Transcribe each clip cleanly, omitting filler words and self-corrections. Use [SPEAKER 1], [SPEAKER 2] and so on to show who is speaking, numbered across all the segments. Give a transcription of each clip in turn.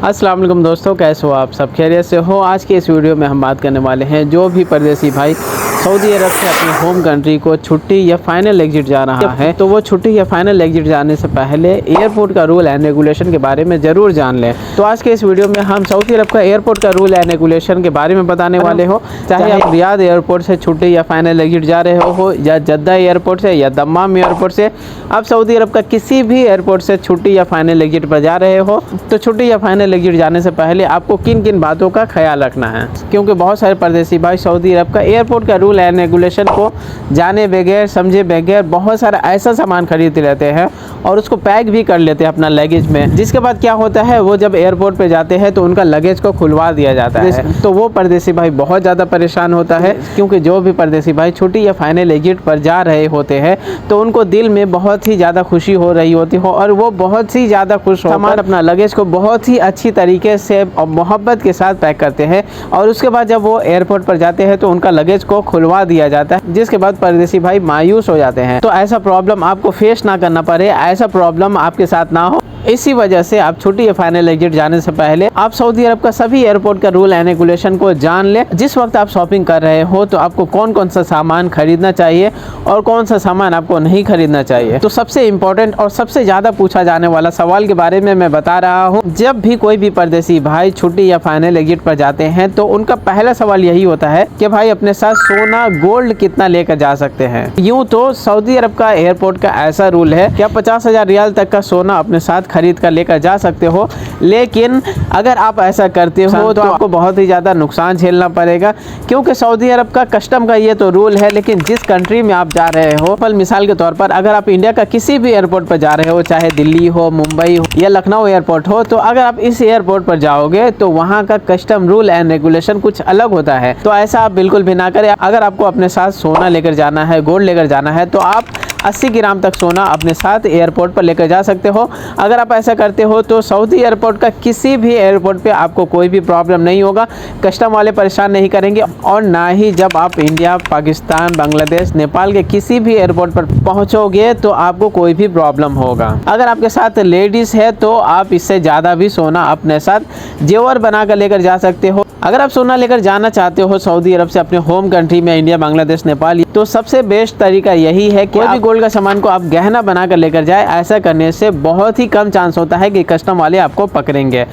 [SPEAKER 1] अस्सलाम वालेकुम दोस्तों, कैसे हो आप सब? खैरियत से हो? आज के इस वीडियो में हम बात करने वाले हैं जो भी परदेसी भाई सऊदी अरब से अपने होम कंट्री को छुट्टी या फाइनल एग्जिट जा रहा है, तो वो छुट्टी या फाइनल एग्जिट जाने से पहले एयरपोर्ट का रूल एंड रेगुलेशन के बारे में ज़रूर जान लें। तो आज के इस वीडियो में हम सऊदी अरब का एयरपोर्ट का रूल एंड रेगुलेशन के बारे में बताने वाले हो। चाहे आप रियाद एयरपोर्ट से छुट्टी या फाइनल एग्जिट जा रहे हो या जद्दा एयरपोर्ट से या दम्माम एयरपोर्ट से, आप सऊदी अरब का किसी भी एयरपोर्ट से छुट्टी या फाइनल एग्जिट पर जा रहे हो, तो छुट्टी या फाइनल एग्जिट जाने से पहले आपको किन किन बातों का ख्याल रखना है। क्योंकि बहुत सारे परदेसी भाई सऊदी अरब का एयरपोर्ट का रूल एंड रेगुलेशन को जाने बगैर समझे बगैर बहुत सारा ऐसा सामान खरीद लेते हैं और उसको पैक भी कर लेते हैं अपना लगेज में, जिसके बाद क्या होता है, वो जब एयरपोर्ट पे जाते हैं तो उनका लगेज को खुलवा दिया जाता है। तो वो परदेसी भाई बहुत ज़्यादा परेशान होता है, क्योंकि जो भी परदेसी भाई छुट्टी या फाइनल एग्जिट पर जा रहे होते हैं तो उनको दिल में बहुत ही ज़्यादा खुशी हो रही होती हो और वो बहुत ही ज़्यादा खुश होकर अपना लगेज को बहुत ही अच्छी तरीके से और मोहब्बत के साथ पैक करते हैं। और उसके बाद जब वो एयरपोर्ट पर जाते हैं तो उनका लगेज को खुलवा दिया जाता है, जिसके बाद परदेसी भाई मायूस हो जाते हैं। तो ऐसा प्रॉब्लम आपको फेस ना करना पड़े, ऐसा प्रॉब्लम आपके साथ ना हो, इसी वजह से आप छुट्टी या फाइनल एग्जिट जाने से पहले आप सऊदी अरब का सभी एयरपोर्ट का रूल एंड रेगुलेशन को जान लें। जिस वक्त आप शॉपिंग कर रहे हो तो आपको कौन कौन सा सामान खरीदना चाहिए और कौन सा सामान आपको नहीं खरीदना चाहिए। तो सबसे इम्पोर्टेंट और सबसे ज़्यादा पूछा जाने वाला सवाल के बारे में मैं बता रहा हूँ। जब भी कोई भी परदेसी भाई छुट्टी या फाइनल एग्जिट पर जाते हैं तो उनका पहला सवाल यही होता है कि भाई अपने साथ सोना गोल्ड कितना लेकर जा सकते हैं। यूँ तो सऊदी अरब का एयरपोर्ट का ऐसा रूल है कि आप 50,000 रियाल तक का सोना अपने साथ खरीद कर लेकर जा सकते हो, लेकिन अगर आप ऐसा करते हो तो आपको बहुत ही ज़्यादा नुकसान झेलना पड़ेगा, क्योंकि सऊदी अरब का कस्टम का ये तो रूल है। लेकिन जिस कंट्री में आप जा रहे हो, फल मिसाल के तौर पर अगर आप इंडिया का किसी भी एयरपोर्ट पर जा रहे हो, चाहे दिल्ली हो, मुंबई हो या लखनऊ एयरपोर्ट हो, तो अगर आप इस एयरपोर्ट पर जाओगे तो वहाँ का कस्टम रूल एंड रेगुलेशन कुछ अलग होता है। तो ऐसा आप बिल्कुल भी ना करें। अगर आपको अपने साथ सोना लेकर जाना है, गोल्ड लेकर जाना है, तो आप 80 ग्राम तक सोना अपने साथ एयरपोर्ट पर लेकर जा सकते हो। अगर आप ऐसा करते हो तो सऊदी एयरपोर्ट का किसी भी एयरपोर्ट पे आपको कोई भी प्रॉब्लम नहीं होगा, कस्टम वाले परेशान नहीं करेंगे, और ना ही जब आप इंडिया, पाकिस्तान, बांग्लादेश, नेपाल के किसी भी एयरपोर्ट पर पहुंचोगे तो आपको कोई भी प्रॉब्लम होगा। अगर आपके साथ लेडीज़ है तो आप इससे ज़्यादा भी सोना अपने साथ जेवर बना कर लेकर जा सकते हो। अगर आप सोना लेकर जाना चाहते हो सऊदी अरब से अपने होम कंट्री में, इंडिया, बांग्लादेश, नेपाल, तो सबसे बेस्ट तरीका यही है कि आप गोल्ड का सामान को आप गहना बनाकर लेकर जाए। ऐसा करने से बहुत ही कम चांस होता है कि कस्टम वाले आपको पकड़ेंगे।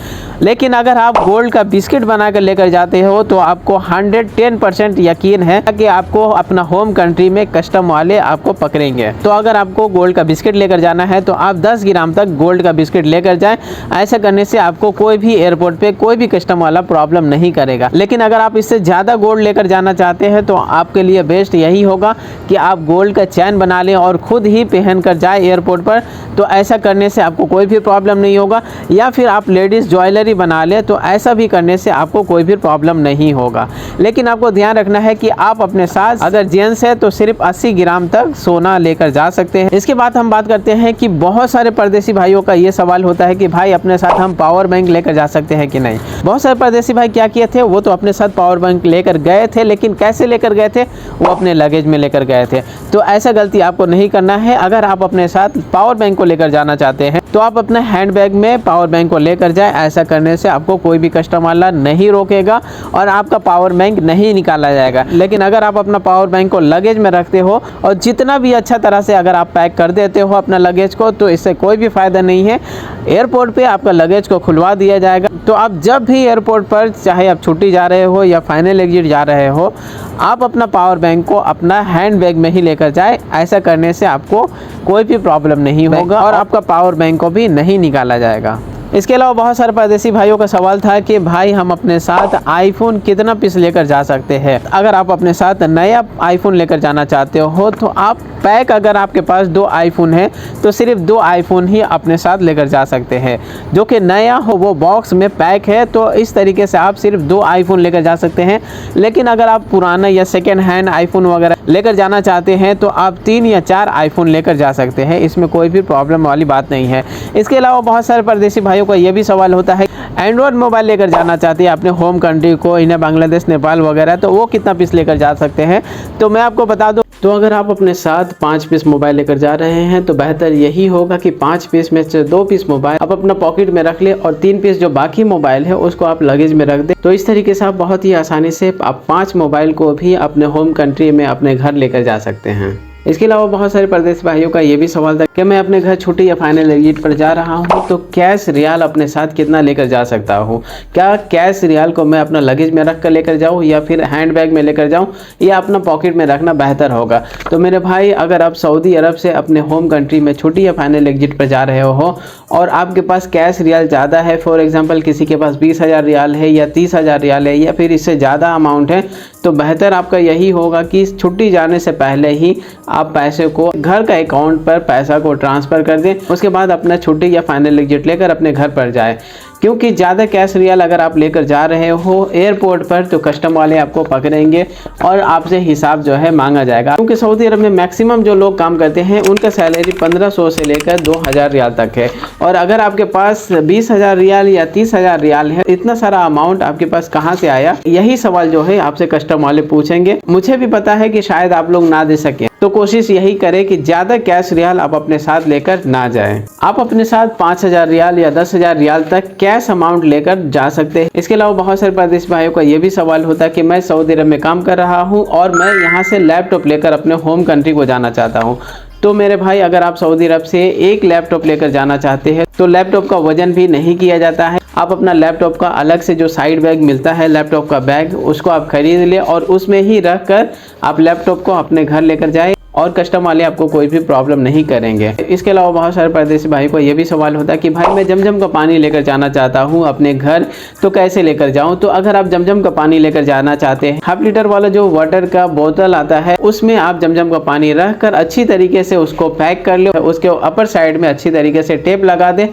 [SPEAKER 1] लेकिन अगर आप गोल्ड का बिस्किट बनाकर लेकर जाते हो तो आपको 110% यकीन है कि आपको अपना होम कंट्री में कस्टम वाले आपको पकड़ेंगे। तो अगर आपको गोल्ड का बिस्किट लेकर जाना है तो आप 10 ग्राम तक गोल्ड का बिस्किट लेकर जाएं। ऐसा करने से आपको कोई भी एयरपोर्ट पे कोई भी कस्टम वाला प्रॉब्लम नहीं करेगा। लेकिन अगर आप इससे ज़्यादा गोल्ड लेकर जाना चाहते हैं तो आपके लिए बेस्ट यही होगा कि आप गोल्ड का चैन बना लें और खुद ही पहन कर जाए एयरपोर्ट पर। तो ऐसा करने से आपको कोई भी प्रॉब्लम नहीं होगा। या फिर आप लेडीज़ ज्वेलरी बना लें, तो ऐसा भी करने से आपको कोई भी प्रॉब्लम नहीं होगा। लेकिन आपको ध्यान रखना है कि आप अपने साथ अगर जेंट्स है तो सिर्फ 80 ग्राम तक सोना लेकर जा सकते हैं। इसके बाद हम बात करते हैं कि बहुत सारे परदेसी भाइयों का ये सवाल होता है कि भाई अपने साथ हम पावर बैंक लेकर जा सकते हैं कि नहीं। बहुत सारे परदेसी भाई क्या किए थे, वो तो अपने साथ पावर बैंक लेकर गए थे, लेकिन कैसे लेकर गए थे, वो अपने लगेज में लेकर गए थे। तो ऐसा गलती आपको नहीं करना है। अगर आप अपने साथ पावर बैंक को लेकर जाना चाहते हैं तो आप अपने हैंड बैग में पावर बैंक को लेकर जाए। ऐसा करने से आपको कोई भी कस्टम वाला नहीं रोकेगा और आपका पावर बैंक नहीं निकाला जाएगा। लेकिन अगर आप अपना पावर बैंक को लगेज में रखते हो और जितना भी अच्छा तरह से अगर आप पैक कर देते हो अपना लगेज को, तो इससे कोई भी फ़ायदा नहीं है। एयरपोर्ट पे आपका लगेज को खुलवा दिया जाएगा। तो आप जब भी एयरपोर्ट पर, चाहे आप छुट्टी जा रहे हो या फाइनल एग्जिट जा रहे हो, आप अपना पावर बैंक को अपना हैंड बैग में ही लेकर जाए। ऐसा करने से आपको कोई भी प्रॉब्लम नहीं होगा और आपका पावर बैंक को भी नहीं निकाला जाएगा। इसके अलावा बहुत सारे परदेसी भाइयों का सवाल था कि भाई हम अपने साथ आईफोन कितना पीस लेकर जा सकते हैं। अगर आप अपने साथ नया आईफोन लेकर जाना चाहते हो तो आप पैक, अगर आपके पास 2 आईफोन है तो सिर्फ 2 आईफोन ही अपने साथ लेकर जा सकते हैं। जो कि नया हो, वो बॉक्स में पैक है, तो इस तरीके से आप सिर्फ 2 आईफोन लेकर जा सकते हैं। लेकिन अगर आप पुराना या सेकेंड हैंड आईफोन वगैरह लेकर जाना चाहते हैं तो आप 3 या 4 आईफोन लेकर जा सकते हैं। इसमें कोई भी प्रॉब्लम वाली बात नहीं है। इसके अलावा बहुत सारे परदेसी भाइयों का ये भी सवाल होता है, एंड्रॉयड मोबाइल लेकर जाना चाहते हैं अपने होम कंट्री को, इंडिया, बांग्लादेश, नेपाल वगैरह, तो वो कितना पीस लेकर जा सकते हैं। तो मैं आपको बता दूं तो अगर आप अपने साथ 5 पीस मोबाइल लेकर जा रहे हैं तो बेहतर यही होगा कि 5 पीस में से 2 पीस मोबाइल आप अपना पॉकेट में रख ले और 3 पीस जो बाकी मोबाइल है उसको आप लगेज में रख दें। तो इस तरीके से आप बहुत ही आसानी से आप 5 मोबाइल को भी अपने होम कंट्री में अपने घर लेकर जा सकते हैं। इसके अलावा बहुत सारे परदेसी भाइयों का ये भी सवाल था कि मैं अपने घर छुट्टी या फाइनल एग्जिट पर जा रहा हूँ तो कैश रियाल अपने साथ कितना लेकर जा सकता हूँ। क्या कैश रियाल को मैं अपना लगेज में रख कर लेकर जाऊँ या फिर हैंड बैग में लेकर जाऊँ या अपना पॉकेट में रखना बेहतर होगा। तो मेरे भाई, अगर आप सऊदी अरब से अपने होम कंट्री में छुट्टी या फाइनल एग्जिट पर जा रहे हो और आपके पास कैश रियाल ज़्यादा है, फॉर एग्जाम्पल किसी के पास 20,000 रियाल है या 30,000 रियाल है या फिर इससे ज़्यादा अमाउंट है, तो बेहतर आपका यही होगा कि छुट्टी जाने से पहले ही आप पैसे को घर का अकाउंट पर पैसा को ट्रांसफ़र कर दें। उसके बाद अपना छुट्टी या फाइनल एग्जिट लेकर अपने घर पर जाए, क्योंकि ज़्यादा कैश रियाल अगर आप लेकर जा रहे हो एयरपोर्ट पर तो कस्टम वाले आपको पकड़ेंगे और आपसे हिसाब जो है मांगा जाएगा। क्योंकि सऊदी अरब में मैक्सिमम जो लोग काम करते हैं उनका सैलरी 1500 से लेकर 2000 रियाल तक है, और अगर आपके पास 20,000 रियाल या 30,000 रियाल है, इतना सारा अमाउंट आपके पास कहाँ से आया, यही सवाल जो है आपसे कस्टम वाले पूछेंगे। मुझे भी पता है कि शायद आप लोग ना दे सकें, तो कोशिश यही करें कि ज़्यादा कैश रियाल आप अपने साथ लेकर ना जाएं। आप अपने साथ 5,000 रियाल या 10,000 रियाल तक कैश अमाउंट लेकर जा सकते हैं। इसके अलावा बहुत सारे परदेसी भाइयों का ये भी सवाल होता है कि मैं सऊदी अरब में काम कर रहा हूँ और मैं यहाँ से लैपटॉप लेकर अपने होम कंट्री को जाना चाहता हूँ। तो मेरे भाई, अगर आप सऊदी अरब से एक लैपटॉप लेकर जाना चाहते हैं तो लैपटॉप का वजन भी नहीं किया जाता है। आप अपना लैपटॉप का अलग से जो साइड बैग मिलता है, लैपटॉप का बैग, उसको आप खरीद लें और उसमें ही रख कर आप लैपटॉप को अपने घर लेकर जाएं और कस्टम वाले आपको कोई भी प्रॉब्लम नहीं करेंगे। इसके अलावा बहुत सारे परदेसी भाई को ये भी सवाल होता है कि भाई मैं जमजम का पानी लेकर जाना चाहता हूँ अपने घर, तो कैसे लेकर जाऊँ। तो अगर आप जमजम का पानी लेकर जाना चाहते हैं, हाफ लीटर वाला जो वाटर का बोतल आता है उसमें आप जमजम का पानी रख कर अच्छी तरीके से उसको पैक कर लो, उसके अपर साइड में अच्छी तरीके से टेप लगा दें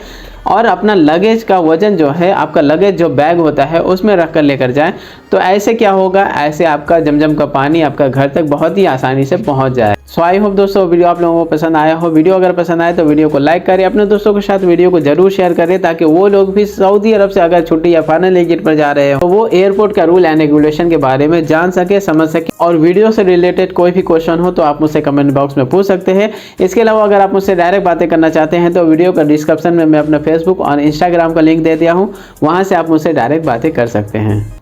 [SPEAKER 1] और अपना लगेज का वजन जो है, आपका लगेज जो बैग होता है उसमें रख कर लेकर जाएं। तो ऐसे क्या होगा, ऐसे आपका जमजम का पानी आपका घर तक बहुत ही आसानी से पहुंच जाए। सो आई होप दोस्तों वीडियो आप लोगों को पसंद आया हो। वीडियो अगर पसंद आए तो वीडियो को लाइक करें, अपने दोस्तों के साथ वीडियो को जरूर शेयर करें ताकि वो लोग भी सऊदी अरब से अगर छुट्टी या फाइनल एग्जिट पर जा रहे हो तो वो एयरपोर्ट का रूल एंड रेगुलेशन के बारे में जान सके, समझ सके। और वीडियो से रिलेटेड कोई भी क्वेश्चन हो तो आप मुझसे कमेंट बॉक्स में पूछ सकते हैं। इसके अलावा अगर आप मुझसे डायरेक्ट बातें करना चाहते हैं तो वीडियो का डिस्क्रिप्शन में मैं अपना फेसबुक और इंस्टाग्राम का लिंक दे दिया हूँ, वहाँ से आप मुझसे डायरेक्ट बातें कर सकते हैं।